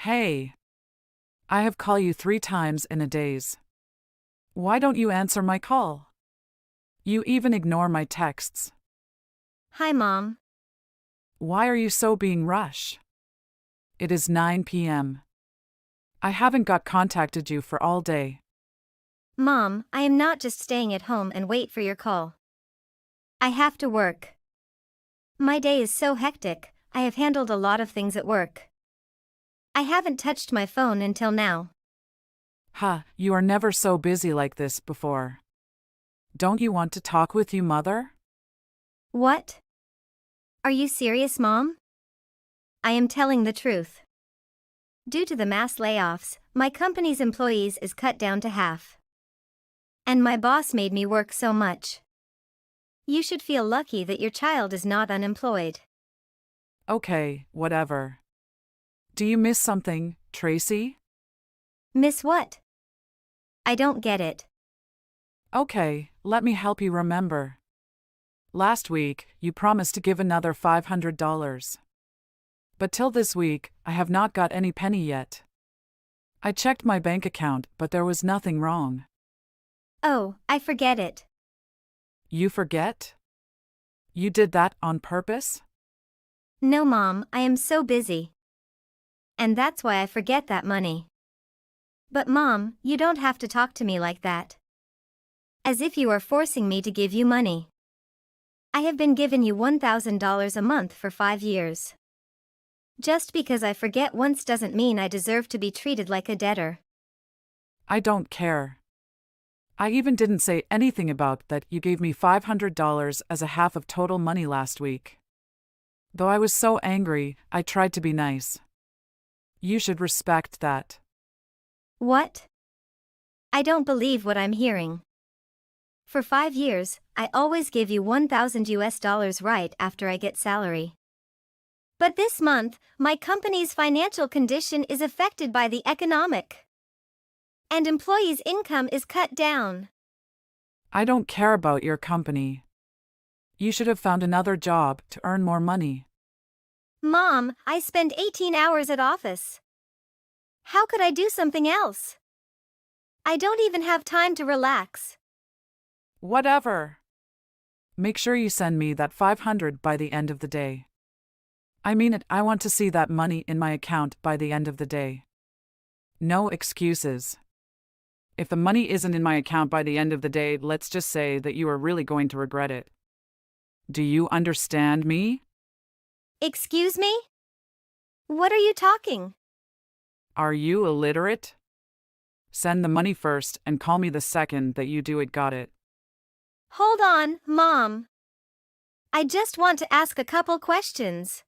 Hey, I have called you 3 times in a days. Why don't you answer my call? You even ignore my texts. Hi, Mom. Why are you so being rushed? It is 9 p.m. I haven't got contacted you for all day. Mom, I am not just staying at home and wait for your call. I have to work. My day is so hectic, I have handled a lot of things at work. I haven't touched my phone until now. You are never so busy like this before. Don't you want to talk with you, Mother? What? Are you serious, Mom? I am telling the truth. Due to the mass layoffs, my company's employees is cut down to half. And my boss made me work so much. You should feel lucky that your child is not unemployed. Okay, whatever. Do you miss something, Tracy? Miss what? I don't get it. Okay, let me help you remember. Last week, you promised to give another $500. But till this week, I have not got any penny yet. I checked my bank account, but there was nothing wrong. Oh, I forget it. You forget? You did that on purpose? No, Mom, I am so busy. And that's why I forget that money. But Mom, you don't have to talk to me like that. As if you are forcing me to give you money. I have been giving you $1,000 a month for 5 years. Just because I forget once doesn't mean I deserve to be treated like a debtor. I don't care. I even didn't say anything about that you gave me $500 as a half of total money last week. Though I was so angry, I tried to be nice. You should respect that. What? I don't believe what I'm hearing. For 5 years, I always give you $1,000 right after I get salary. But this month, my company's financial condition is affected by the economic. And employees' income is cut down. I don't care about your company. You should have found another job to earn more money. Mom, I spend 18 hours at office. How could I do something else? I don't even have time to relax. Whatever. Make sure you send me that $500 by the end of the day. I mean it, I want to see that money in my account by the end of the day. No excuses. If the money isn't in my account by the end of the day, let's just say that you are really going to regret it. Do you understand me? Excuse me? What are you talking? Are you illiterate? Send the money first and call me the second that you do it. Got it? Hold on, Mom. I just want to ask a couple questions.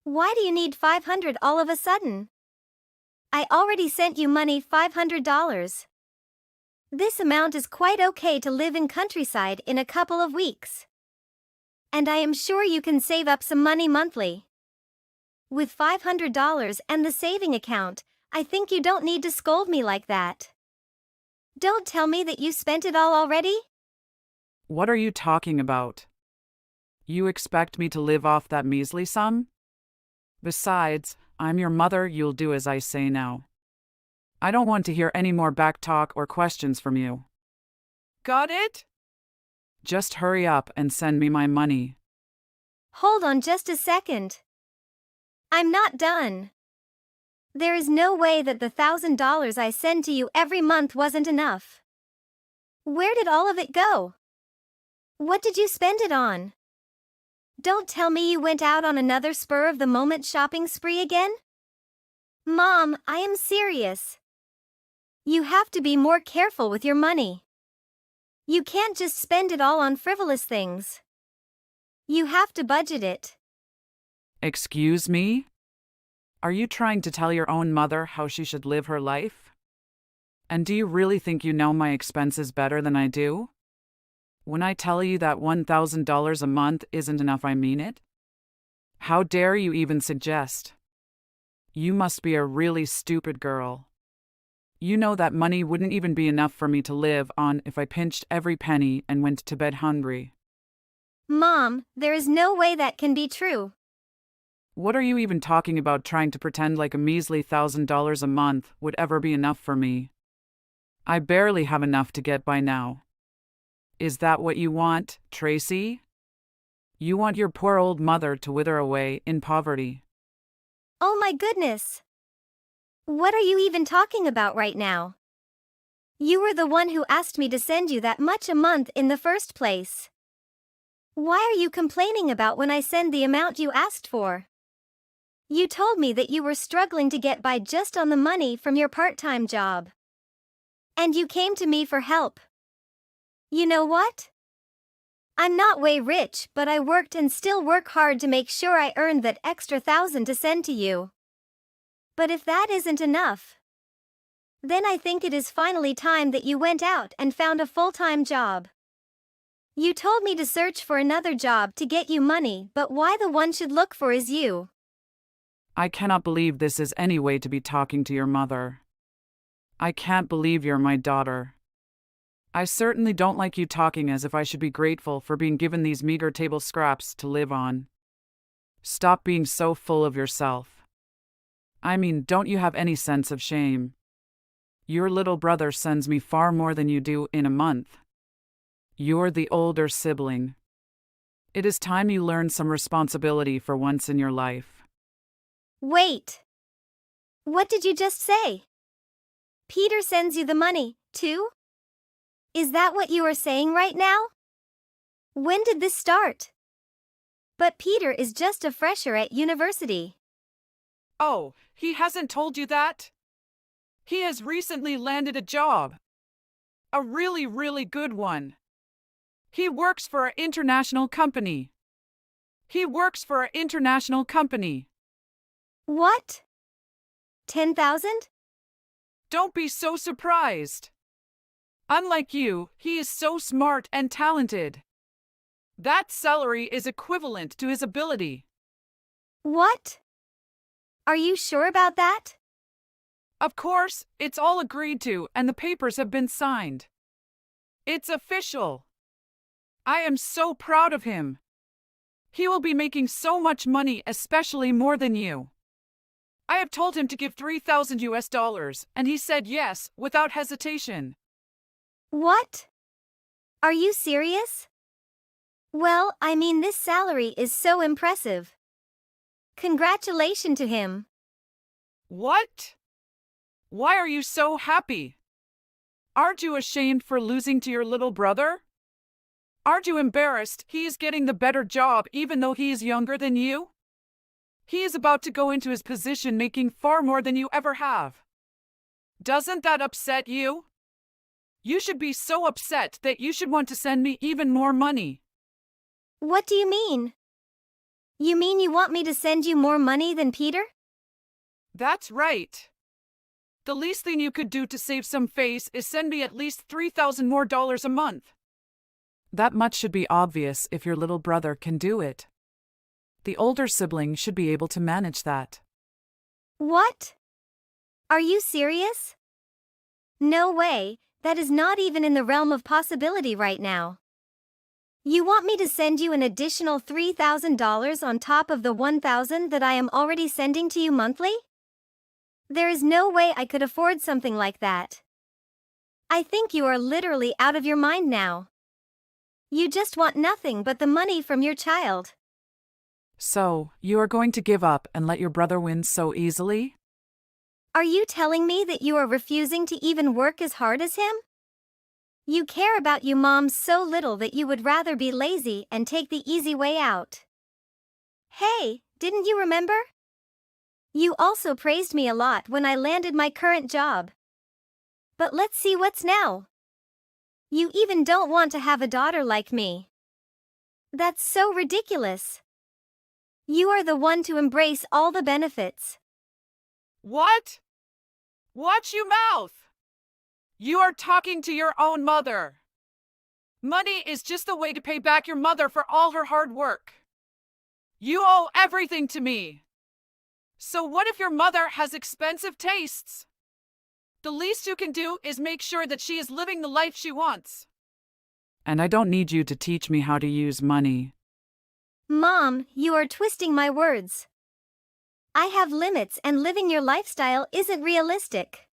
Why do you need $500 all of a sudden? I already sent you money $500. This amount is quite okay to live in countryside in a couple of weeks. And I am sure you can save up some money monthly. With $500 and the saving account, I think you don't need to scold me like that. Don't tell me that you spent it all already. What are you talking about? You expect me to live off that measly sum? Besides, I'm your mother, you'll do as I say now. I don't want to hear any more back talk or questions from you. Got it? Just hurry up and send me my money. Hold on just a second. I'm not done. There is no way that the $1,000 I send to you every month wasn't enough. Where did all of it go? What did you spend it on? Don't tell me you went out on another spur-of-the-moment shopping spree again? Mom, I am serious. You have to be more careful with your money. You can't just spend it all on frivolous things. You have to budget it. Excuse me? Are you trying to tell your own mother how she should live her life? And do you really think you know my expenses better than I do? When I tell you that $1,000 a month isn't enough, I mean it. How dare you even suggest? You must be a really stupid girl. You know that money wouldn't even be enough for me to live on if I pinched every penny and went to bed hungry. Mom, there is no way that can be true. What are you even talking about trying to pretend like a measly $1,000 a month would ever be enough for me? I barely have enough to get by now. Is that what you want, Tracy? You want your poor old mother to wither away in poverty. Oh my goodness! What are you even talking about right now? You were the one who asked me to send you that much a month in the first place. Why are you complaining about when I send the amount you asked for? You told me that you were struggling to get by just on the money from your part-time job. And you came to me for help. You know what? I'm not way rich, but I worked and still work hard to make sure I earned that extra 1,000 to send to you. But if that isn't enough, then I think it is finally time that you went out and found a full-time job. You told me to search for another job to get you money, but why the one should look for is you? I cannot believe this is any way to be talking to your mother. I can't believe you're my daughter. I certainly don't like you talking as if I should be grateful for being given these meager table scraps to live on. Stop being so full of yourself. I mean, don't you have any sense of shame? Your little brother sends me far more than you do in a month. You're the older sibling. It is time you learned some responsibility for once in your life. Wait! What did you just say? Peter sends you the money, too? Is that what you are saying right now? When did this start? But Peter is just a fresher at university. Oh, he hasn't told you that? He has recently landed a job. A really, really good one. He works for an international company. What? 10,000? Don't be so surprised. Unlike you, he is so smart and talented. That salary is equivalent to his ability. What? Are you sure about that? Of course, it's all agreed to and the papers have been signed. It's official. I am so proud of him. He will be making so much money, especially more than you. I have told him to give $3,000 and he said yes without hesitation. What? Are you serious? Well, I mean, this salary is so impressive. Congratulations to him. What? Why are you so happy? Aren't you ashamed for losing to your little brother? Aren't you embarrassed he is getting the better job even though he is younger than you? He is about to go into his position making far more than you ever have. Doesn't that upset you? You should be so upset that you should want to send me even more money. What do you mean? You mean you want me to send you more money than Peter? That's right. The least thing you could do to save some face is send me at least $3,000 more a month. That much should be obvious if your little brother can do it. The older sibling should be able to manage that. What? Are you serious? No way, that is not even in the realm of possibility right now. You want me to send you an additional $3,000 on top of the $1,000 that I am already sending to you monthly? There is no way I could afford something like that. I think you are literally out of your mind now. You just want nothing but the money from your child. So, you are going to give up and let your brother win so easily? Are you telling me that you are refusing to even work as hard as him? You care about your mom so little that you would rather be lazy and take the easy way out. Hey, didn't you remember? You also praised me a lot when I landed my current job. But let's see what's now. You even don't want to have a daughter like me. That's so ridiculous. You are the one to embrace all the benefits. What? Watch your mouth! You are talking to your own mother. Money is just the way to pay back your mother for all her hard work. You owe everything to me. So what if your mother has expensive tastes? The least you can do is make sure that she is living the life she wants. And I don't need you to teach me how to use money. Mom, you are twisting my words. I have limits and living your lifestyle isn't realistic.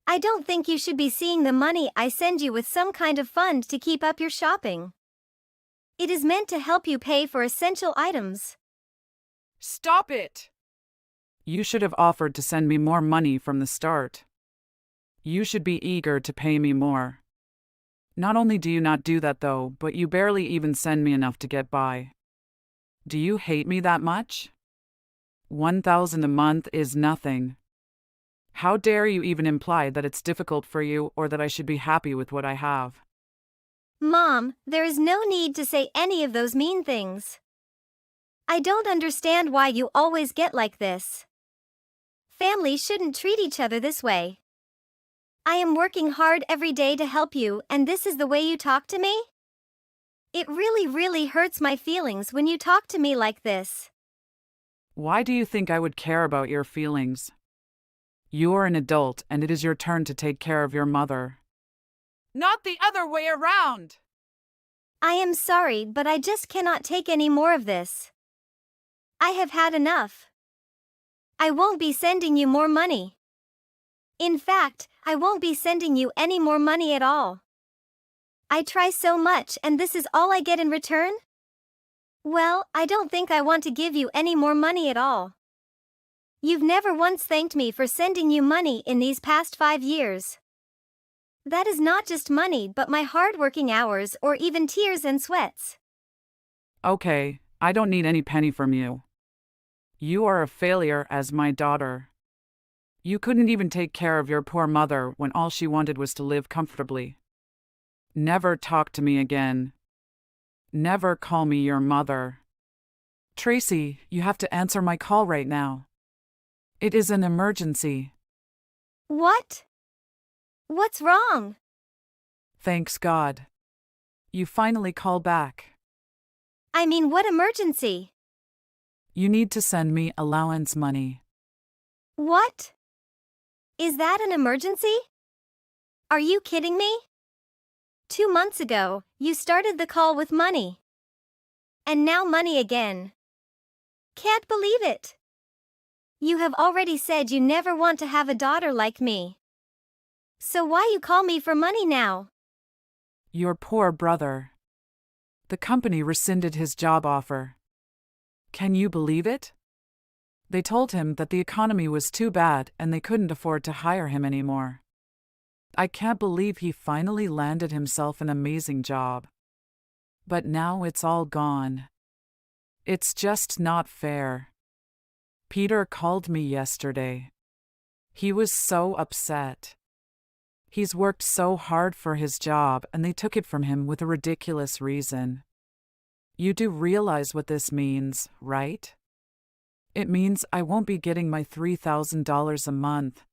I don't think you should be seeing the money I send you with some kind of fund to keep up your shopping. It is meant to help you pay for essential items. Stop it! You should have offered to send me more money from the start. You should be eager to pay me more. Not only do you not do that though, but you barely even send me enough to get by. Do you hate me that much? 1,000 a month is nothing. How dare you even imply that it's difficult for you or that I should be happy with what I have? Mom, there is no need to say any of those mean things. I don't understand why you always get like this. Families shouldn't treat each other this way. I am working hard every day to help you, and this is the way you talk to me? It really hurts my feelings when you talk to me like this. Why do you think I would care about your feelings? You are an adult and it is your turn to take care of your mother. Not the other way around! I am sorry, but I just cannot take any more of this. I have had enough. I won't be sending you more money. In fact, I won't be sending you any more money at all. I try so much and this is all I get in return? Well, I don't think I want to give you any more money at all. You've never once thanked me for sending you money in these past 5 years. That is not just money but my hard-working hours or even tears and sweats. Okay, I don't need any penny from you. You are a failure as my daughter. You couldn't even take care of your poor mother when all she wanted was to live comfortably. Never talk to me again. Never call me your mother. Tracy, you have to answer my call right now. It is an emergency. What? What's wrong? Thanks God. You finally call back. I mean, what emergency? You need to send me allowance money. What? Is that an emergency? Are you kidding me? 2 months ago, you started the call with money. And now money again. Can't believe it. You have already said you never want to have a daughter like me. So why you call me for money now? Your poor brother. The company rescinded his job offer. Can you believe it? They told him that the economy was too bad and they couldn't afford to hire him anymore. I can't believe he finally landed himself an amazing job. But now it's all gone. It's just not fair. Peter called me yesterday. He was so upset. He's worked so hard for his job and they took it from him with a ridiculous reason. You do realize what this means, right? It means I won't be getting my $3,000 a month.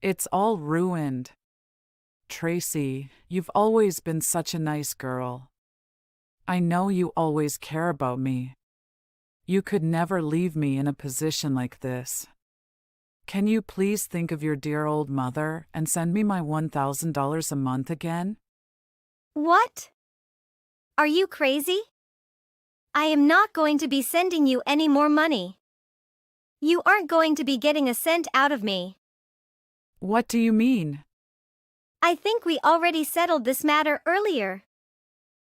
It's all ruined. Tracy, you've always been such a nice girl. I know you always care about me. You could never leave me in a position like this. Can you please think of your dear old mother and send me my $1,000 a month again? What? Are you crazy? I am not going to be sending you any more money. You aren't going to be getting a cent out of me. What do you mean? I think we already settled this matter earlier.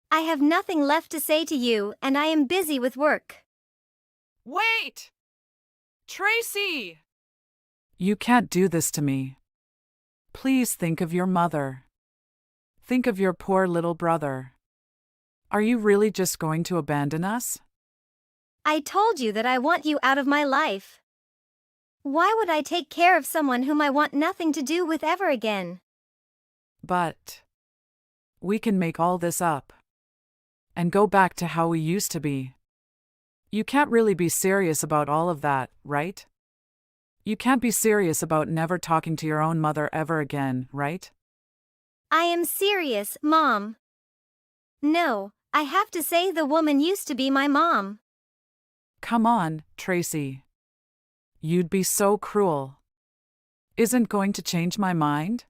I have nothing left to say to you and I am busy with work. Wait! Tracy! You can't do this to me. Please think of your mother. Think of your poor little brother. Are you really just going to abandon us? I told you that I want you out of my life. Why would I take care of someone whom I want nothing to do with ever again? But we can make all this up and go back to how we used to be. You can't really be serious about all of that, right? You can't be serious about never talking to your own mother ever again, right? I am serious, Mom. No, I have to say the woman used to be my mom. Come on, Tracy. You'd be so cruel. Isn't going to change my mind?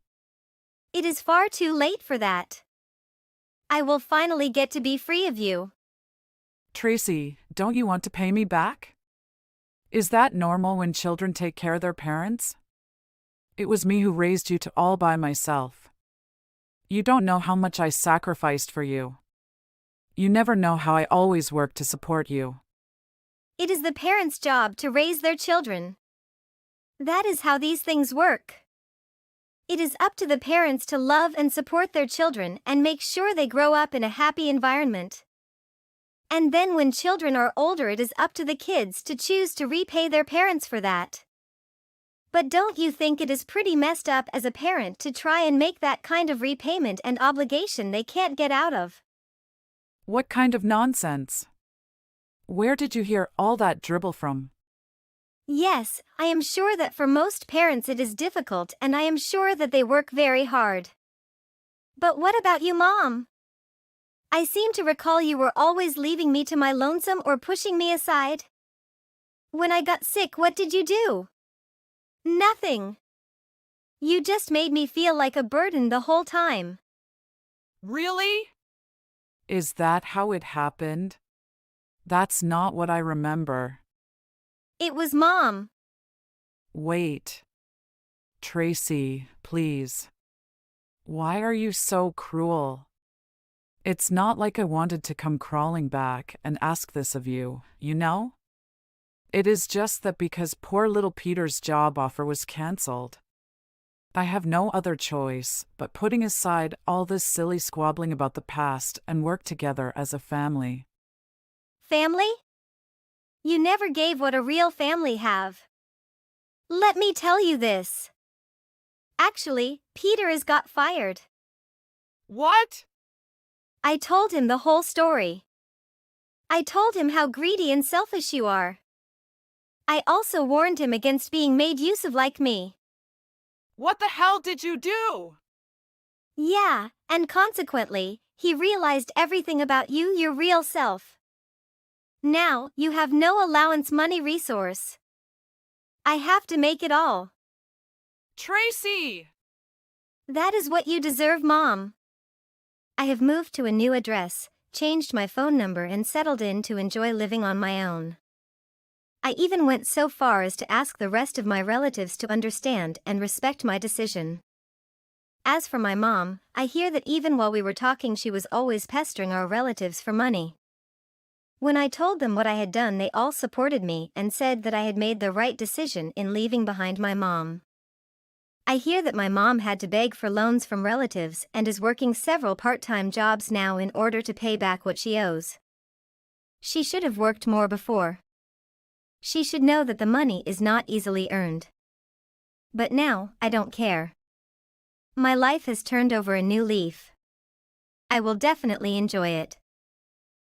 It is far too late for that. I will finally get to be free of you. Tracy, don't you want to pay me back? Is that normal when children take care of their parents? It was me who raised you to all by myself. You don't know how much I sacrificed for you. You never know how I always worked to support you. It is the parents' job to raise their children. That is how these things work. It is up to the parents to love and support their children and make sure they grow up in a happy environment. And then when children are older, it is up to the kids to choose to repay their parents for that. But don't you think it is pretty messed up as a parent to try and make that kind of repayment and obligation they can't get out of? What kind of nonsense? Where did you hear all that dribble from? Yes, I am sure that for most parents it is difficult, and I am sure that they work very hard. But what about you, Mom? I seem to recall you were always leaving me to my lonesome or pushing me aside. When I got sick, what did you do? Nothing. You just made me feel like a burden the whole time. Really? Is that how it happened? That's not what I remember. It was Mom. Wait. Tracy, please. Why are you so cruel? It's not like I wanted to come crawling back and ask this of you, you know? It is just that because poor little Peter's job offer was cancelled, I have no other choice but putting aside all this silly squabbling about the past and work together as a family. Family? You never gave what a real family have. Let me tell you this. Actually, Peter has got fired. What? I told him the whole story. I told him how greedy and selfish you are. I also warned him against being made use of like me. What the hell did you do? Yeah, and consequently, he realized everything about you, your real self. Now, you have no allowance money resource. I have to make it all. Tracy! That is what you deserve, Mom. I have moved to a new address, changed my phone number, and settled in to enjoy living on my own. I even went so far as to ask the rest of my relatives to understand and respect my decision. As for my mom, I hear that even while we were talking, she was always pestering our relatives for money. When I told them what I had done, they all supported me and said that I had made the right decision in leaving behind my mom. I hear that my mom had to beg for loans from relatives and is working several part-time jobs now in order to pay back what she owes. She should have worked more before. She should know that the money is not easily earned. But now, I don't care. My life has turned over a new leaf. I will definitely enjoy it.